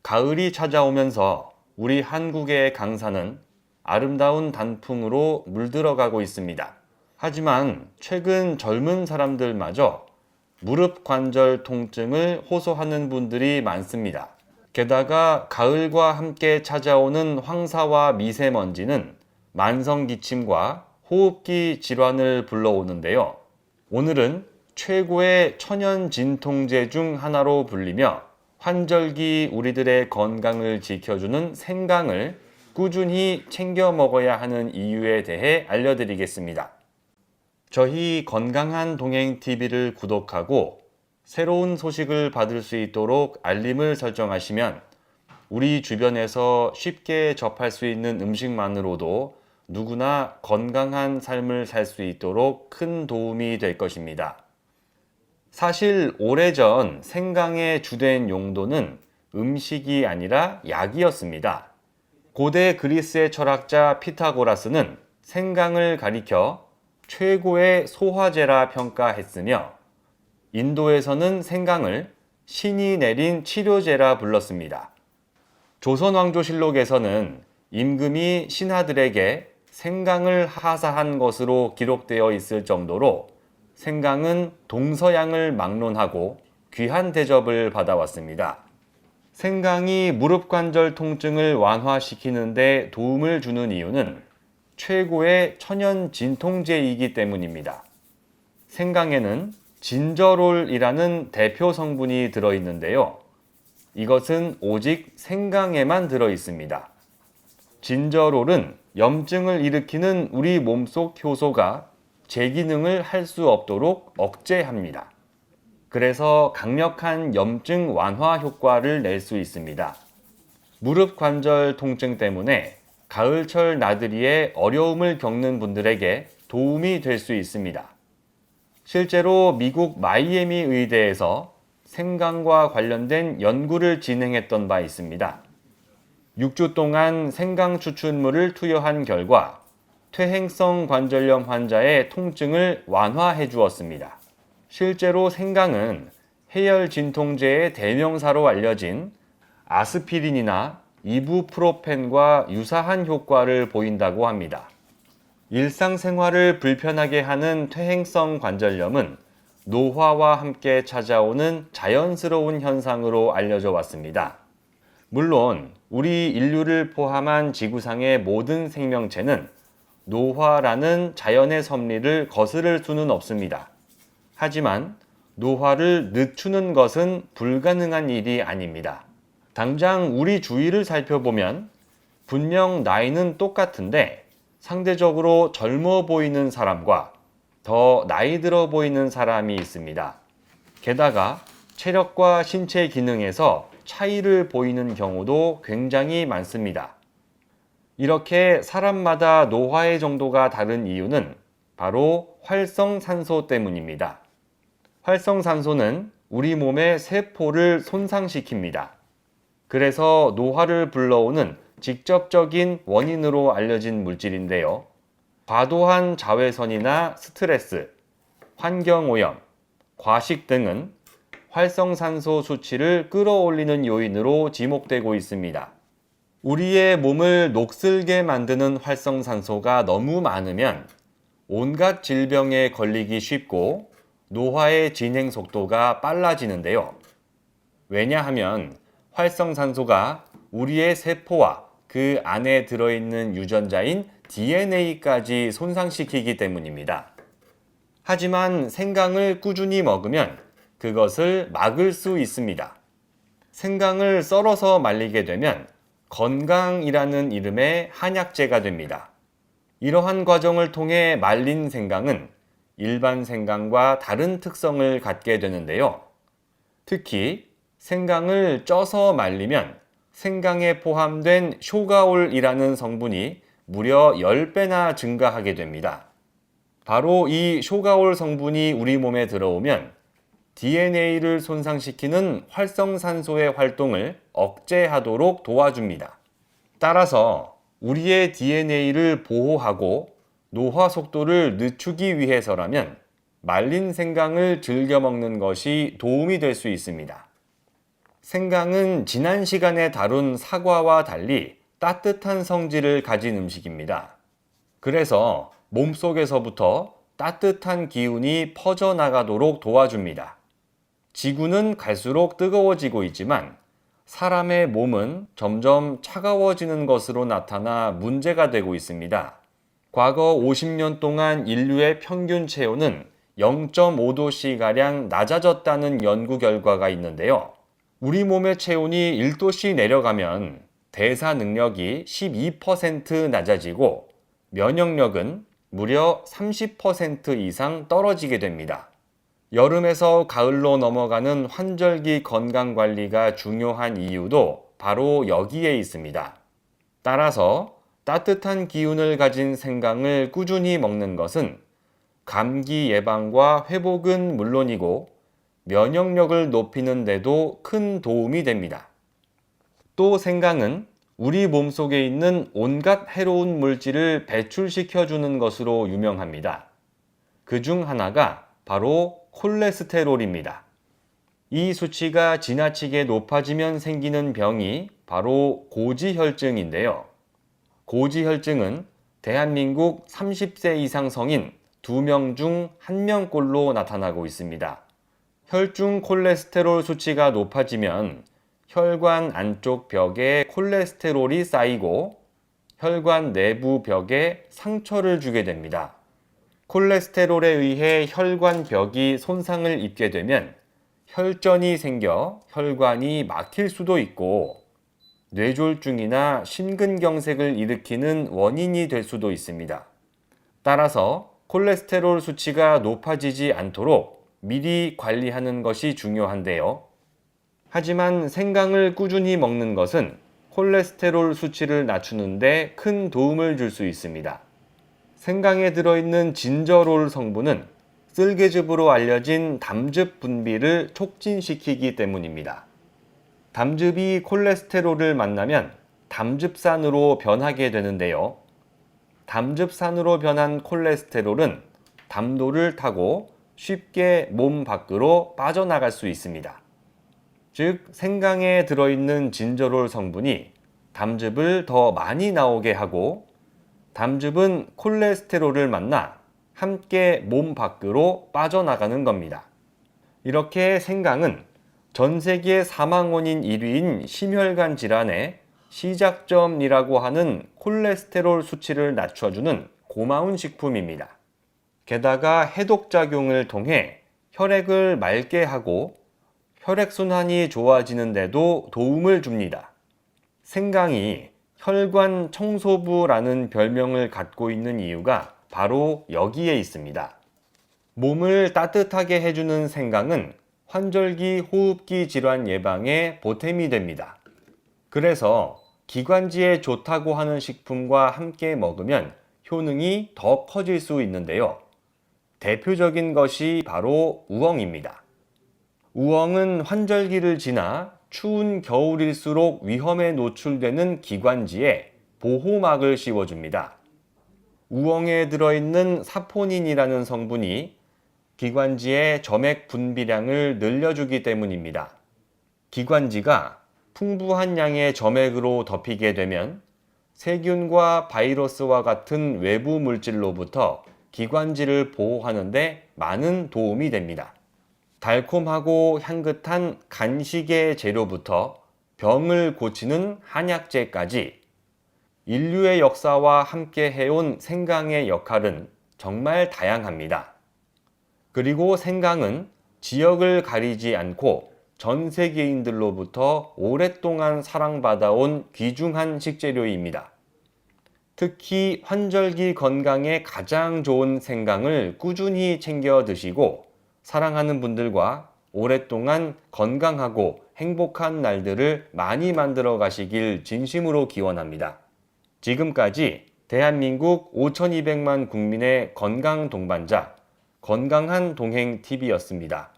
가을이 찾아오면서 우리 한국의 강산은 아름다운 단풍으로 물들어가고 있습니다. 하지만 최근 젊은 사람들마저 무릎 관절 통증을 호소하는 분들이 많습니다. 게다가 가을과 함께 찾아오는 황사와 미세먼지는 만성 기침과 호흡기 질환을 불러오는데요. 오늘은 최고의 천연 진통제 중 하나로 불리며 환절기 우리들의 건강을 지켜주는 생강을 꾸준히 챙겨 먹어야 하는 이유에 대해 알려드리겠습니다. 저희 건강한 동행 TV를 구독하고 새로운 소식을 받을 수 있도록 알림을 설정하시면 우리 주변에서 쉽게 접할 수 있는 음식만으로도 누구나 건강한 삶을 살 수 있도록 큰 도움이 될 것입니다. 사실 오래전 생강의 주된 용도는 음식이 아니라 약이었습니다. 고대 그리스의 철학자 피타고라스는 생강을 가리켜 최고의 소화제라 평가했으며 인도에서는 생강을 신이 내린 치료제라 불렀습니다. 조선왕조실록에서는 임금이 신하들에게 생강을 하사한 것으로 기록되어 있을 정도로 생강은 동서양을 막론하고 귀한 대접을 받아왔습니다. 생강이 무릎 관절 통증을 완화시키는 데 도움을 주는 이유는 최고의 천연 진통제이기 때문입니다. 생강에는 진저롤이라는 대표 성분이 들어있는데요. 이것은 오직 생강에만 들어있습니다. 진저롤은 염증을 일으키는 우리 몸속 효소가 제 기능을 할 수 없도록 억제합니다. 그래서 강력한 염증 완화 효과를 낼 수 있습니다. 무릎 관절 통증 때문에 가을철 나들이에 어려움을 겪는 분들에게 도움이 될 수 있습니다. 실제로 미국 마이애미 의대에서 생강과 관련된 연구를 진행했던 바 있습니다. 6주 동안 생강 추출물을 투여한 결과 퇴행성 관절염 환자의 통증을 완화해 주었습니다. 실제로 생강은 해열 진통제의 대명사로 알려진 아스피린이나 이부프로펜과 유사한 효과를 보인다고 합니다. 일상생활을 불편하게 하는 퇴행성 관절염은 노화와 함께 찾아오는 자연스러운 현상으로 알려져 왔습니다. 물론 우리 인류를 포함한 지구상의 모든 생명체는 노화라는 자연의 섭리를 거스를 수는 없습니다. 하지만 노화를 늦추는 것은 불가능한 일이 아닙니다. 당장 우리 주위를 살펴보면 분명 나이는 똑같은데 상대적으로 젊어 보이는 사람과 더 나이 들어 보이는 사람이 있습니다. 게다가 체력과 신체 기능에서 차이를 보이는 경우도 굉장히 많습니다. 이렇게 사람마다 노화의 정도가 다른 이유는 바로 활성산소 때문입니다. 활성산소는 우리 몸의 세포를 손상시킵니다. 그래서 노화를 불러오는 직접적인 원인으로 알려진 물질인데요. 과도한 자외선이나 스트레스, 환경오염, 과식 등은 활성산소 수치를 끌어올리는 요인으로 지목되고 있습니다. 우리의 몸을 녹슬게 만드는 활성산소가 너무 많으면 온갖 질병에 걸리기 쉽고 노화의 진행 속도가 빨라지는데요. 왜냐하면 활성산소가 우리의 세포와 그 안에 들어있는 유전자인 DNA까지 손상시키기 때문입니다. 하지만 생강을 꾸준히 먹으면 그것을 막을 수 있습니다. 생강을 썰어서 말리게 되면 건강이라는 이름의 한약재가 됩니다. 이러한 과정을 통해 말린 생강은 일반 생강과 다른 특성을 갖게 되는데요. 특히 생강을 쪄서 말리면 생강에 포함된 쇼가올이라는 성분이 무려 10배나 증가하게 됩니다. 바로 이 쇼가올 성분이 우리 몸에 들어오면 DNA를 손상시키는 활성산소의 활동을 억제하도록 도와줍니다. 따라서 우리의 DNA를 보호하고 노화 속도를 늦추기 위해서라면 말린 생강을 즐겨 먹는 것이 도움이 될 수 있습니다. 생강은 지난 시간에 다룬 사과와 달리 따뜻한 성질을 가진 음식입니다. 그래서 몸속에서부터 따뜻한 기운이 퍼져나가도록 도와줍니다. 지구는 갈수록 뜨거워지고 있지만 사람의 몸은 점점 차가워지는 것으로 나타나 문제가 되고 있습니다. 과거 50년 동안 인류의 평균 체온은 0.5도씨가량 낮아졌다는 연구 결과가 있는데요. 우리 몸의 체온이 1도씨 내려가면 대사 능력이 12% 낮아지고 면역력은 무려 30% 이상 떨어지게 됩니다. 여름에서 가을로 넘어가는 환절기 건강 관리가 중요한 이유도 바로 여기에 있습니다. 따라서 따뜻한 기운을 가진 생강을 꾸준히 먹는 것은 감기 예방과 회복은 물론이고 면역력을 높이는 데도 큰 도움이 됩니다. 또 생강은 우리 몸속에 있는 온갖 해로운 물질을 배출시켜주는 것으로 유명합니다. 그중 하나가 바로 콜레스테롤입니다. 이 수치가 지나치게 높아지면 생기는 병이 바로 고지혈증인데요. 고지혈증은 대한민국 30세 이상 성인 2명 중 1명꼴로 나타나고 있습니다. 혈중 콜레스테롤 수치가 높아지면 혈관 안쪽 벽에 콜레스테롤이 쌓이고 혈관 내부 벽에 상처를 주게 됩니다. 콜레스테롤에 의해 혈관 벽이 손상을 입게 되면 혈전이 생겨 혈관이 막힐 수도 있고 뇌졸중이나 심근경색을 일으키는 원인이 될 수도 있습니다. 따라서 콜레스테롤 수치가 높아지지 않도록 미리 관리하는 것이 중요한데요. 하지만 생강을 꾸준히 먹는 것은 콜레스테롤 수치를 낮추는 데 큰 도움을 줄 수 있습니다. 생강에 들어있는 진저롤 성분은 쓸개즙으로 알려진 담즙 분비를 촉진시키기 때문입니다. 담즙이 콜레스테롤을 만나면 담즙산으로 변하게 되는데요. 담즙산으로 변한 콜레스테롤은 담도를 타고 쉽게 몸 밖으로 빠져나갈 수 있습니다. 즉, 생강에 들어있는 진저롤 성분이 담즙을 더 많이 나오게 하고 담즙은 콜레스테롤을 만나 함께 몸 밖으로 빠져나가는 겁니다. 이렇게 생강은 전 세계 사망 원인 1위인 심혈관 질환의 시작점이라고 하는 콜레스테롤 수치를 낮춰주는 고마운 식품입니다. 게다가 해독작용을 통해 혈액을 맑게 하고 혈액순환이 좋아지는 데도 도움을 줍니다. 생강이 혈관 청소부라는 별명을 갖고 있는 이유가 바로 여기에 있습니다. 몸을 따뜻하게 해주는 생강은 환절기 호흡기 질환 예방에 보탬이 됩니다. 그래서 기관지에 좋다고 하는 식품과 함께 먹으면 효능이 더 커질 수 있는데요. 대표적인 것이 바로 우엉입니다. 우엉은 환절기를 지나 추운 겨울일수록 위험에 노출되는 기관지에 보호막을 씌워줍니다. 우엉에 들어있는 사포닌이라는 성분이 기관지의 점액 분비량을 늘려주기 때문입니다. 기관지가 풍부한 양의 점액으로 덮이게 되면 세균과 바이러스와 같은 외부 물질로부터 기관지를 보호하는 데 많은 도움이 됩니다. 달콤하고 향긋한 간식의 재료부터 병을 고치는 한약재까지 인류의 역사와 함께 해온 생강의 역할은 정말 다양합니다. 그리고 생강은 지역을 가리지 않고 전 세계인들로부터 오랫동안 사랑받아온 귀중한 식재료입니다. 특히 환절기 건강에 가장 좋은 생강을 꾸준히 챙겨 드시고 사랑하는 분들과 오랫동안 건강하고 행복한 날들을 많이 만들어 가시길 진심으로 기원합니다. 지금까지 대한민국 5,200만 국민의 건강 동반자 건강한 동행 TV였습니다.